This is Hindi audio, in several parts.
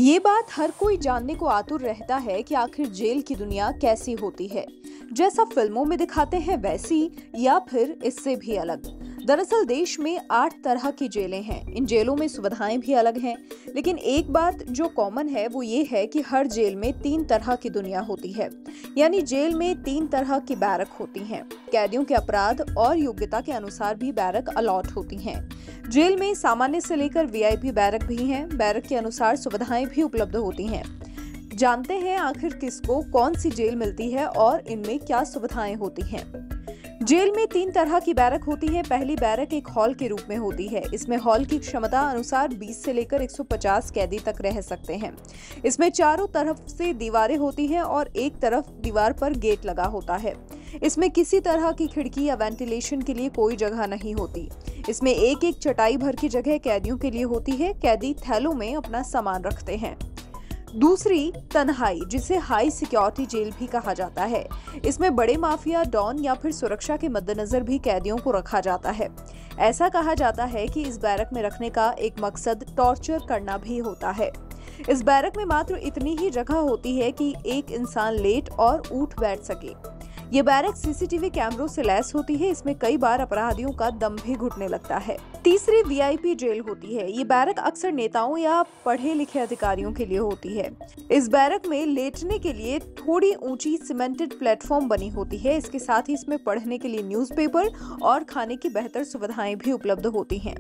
ये बात हर कोई जानने को आतुर रहता है कि आखिर जेल की दुनिया कैसी होती है। जैसा फिल्मों में दिखाते हैं वैसी या फिर इससे भी अलग। दरअसल देश में 8 तरह की जेलें हैं। इन जेलों में सुविधाएं भी अलग हैं, लेकिन एक बात जो कॉमन है वो ये है कि हर जेल में 3 तरह की दुनिया होती है। यानी जेल में 3 तरह की बैरक होती हैं। कैदियों के अपराध और योग्यता के अनुसार भी बैरक अलॉट होती हैं। जेल में सामान्य से लेकर वीआईपी बैरक भी हैं। बैरक के अनुसार सुविधाएं भी उपलब्ध होती हैं। जानते हैं आखिर किसको कौन सी जेल मिलती है और इनमें क्या सुविधाएं होती हैं। जेल में 3 तरह की बैरक होती है। पहली बैरक एक हॉल के रूप में होती है। इसमें हॉल की क्षमता अनुसार 20 से लेकर 150 कैदी तक रह सकते हैं। इसमें चारों तरफ से दीवारें होती हैं और एक तरफ दीवार पर गेट लगा होता है। इसमें किसी तरह की खिड़की या वेंटिलेशन के लिए कोई जगह नहीं होती। इसमें एक एक चटाई भर की जगह कैदियों के लिए होती है। कैदी थैलों में अपना सामान रखते हैं। दूसरी तन्हाई, जिसे हाई सिक्योरिटी जेल भी कहा जाता है। इसमें बड़े माफिया, डॉन या फिर सुरक्षा के मद्देनजर भी कैदियों को रखा जाता है। ऐसा कहा जाता है कि इस बैरक में रखने का एक मकसद टॉर्चर करना भी होता है। इस बैरक में मात्र इतनी ही जगह होती है कि एक इंसान लेट और उठ बैठ सके। ये बैरक सीसीटीवी कैमरों से लैस होती है। इसमें कई बार अपराधियों का दम भी घुटने लगता है। तीसरी वीआईपी जेल होती है। ये बैरक अक्सर नेताओं या पढ़े लिखे अधिकारियों के लिए होती है। इस बैरक में लेटने के लिए थोड़ी ऊंची सीमेंटेड प्लेटफॉर्म बनी होती है। इसके साथ ही इसमें पढ़ने के लिए न्यूज़पेपर और खाने की बेहतर सुविधाएं भी उपलब्ध होती हैं।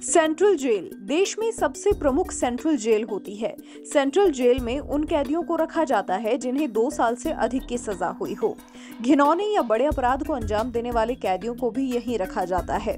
सेंट्रल जेल देश में सबसे प्रमुख सेंट्रल जेल होती है। सेंट्रल जेल में उन कैदियों को रखा जाता है जिन्हें 2 साल से अधिक की सजा हुई हो। घिनौने या बड़े अपराध को अंजाम देने वाले कैदियों को भी यहीं रखा जाता है।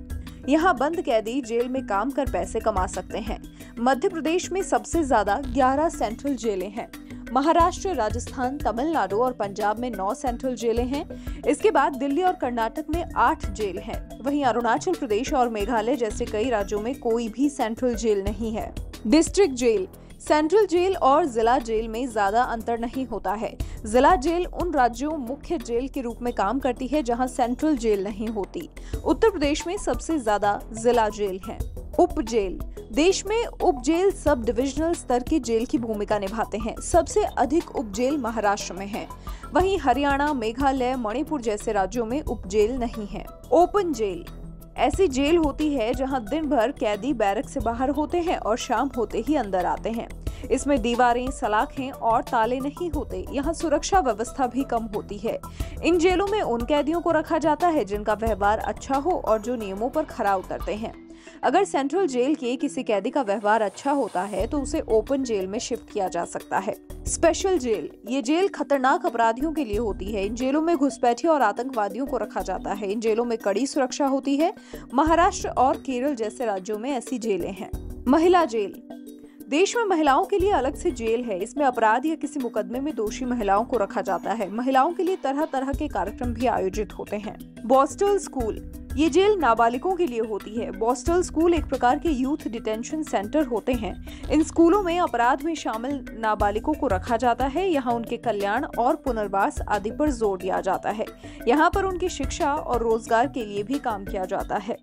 यहाँ बंद कैदी जेल में काम कर पैसे कमा सकते हैं। मध्य प्रदेश में सबसे ज्यादा 11 सेंट्रल जेलें हैं। महाराष्ट्र, राजस्थान, तमिलनाडु और पंजाब में 9 सेंट्रल जेलें हैं। इसके बाद दिल्ली और कर्नाटक में 8 जेल हैं। वहीं अरुणाचल प्रदेश और मेघालय जैसे कई राज्यों में कोई भी सेंट्रल जेल नहीं है। डिस्ट्रिक्ट जेल, सेंट्रल जेल और जिला जेल में ज्यादा अंतर नहीं होता है। जिला जेल उन राज्यों मुख्य जेल के रूप में काम करती है जहां सेंट्रल जेल नहीं होती। उत्तर प्रदेश में सबसे ज्यादा जिला जेल हैं। उप जेल, देश में उप जेल सब डिविजनल स्तर की जेल की भूमिका निभाते हैं। सबसे अधिक उप जेल महाराष्ट्र में हैं। वहीं हरियाणा, मेघालय, मणिपुर जैसे राज्यों में उप जेल नहीं है। ओपन जेल, ऐसी जेल होती है जहां दिन भर कैदी बैरक से बाहर होते हैं और शाम होते ही अंदर आते हैं। इसमें दीवारें, सलाखें और ताले नहीं होते। यहाँ सुरक्षा व्यवस्था भी कम होती है। इन जेलों में उन कैदियों को रखा जाता है जिनका व्यवहार अच्छा हो और जो नियमों पर खरा उतरते हैं। अगर सेंट्रल जेल के किसी कैदी का व्यवहार अच्छा होता है तो उसे ओपन जेल में शिफ्ट किया जा सकता है। स्पेशल जेल, ये जेल खतरनाक अपराधियों के लिए होती है। इन जेलों में घुसपैठियों और आतंकवादियों को रखा जाता है। इन जेलों में कड़ी सुरक्षा होती है। महाराष्ट्र और केरल जैसे राज्यों में ऐसी जेलें हैं। महिला जेल, देश में महिलाओं के लिए अलग से जेल है। इसमें अपराध या किसी मुकदमे में दोषी महिलाओं को रखा जाता है। महिलाओं के लिए तरह तरह के कार्यक्रम भी आयोजित होते हैं। बॉस्टल स्कूल, ये जेल नाबालिगों के लिए होती है। बॉस्टल स्कूल एक प्रकार के यूथ डिटेंशन सेंटर होते हैं। इन स्कूलों में अपराध में शामिल नाबालिगों को रखा जाता है। यहाँ उनके कल्याण और पुनर्वास आदि पर जोर दिया जाता है। यहाँ पर उनकी शिक्षा और रोजगार के लिए भी काम किया जाता है।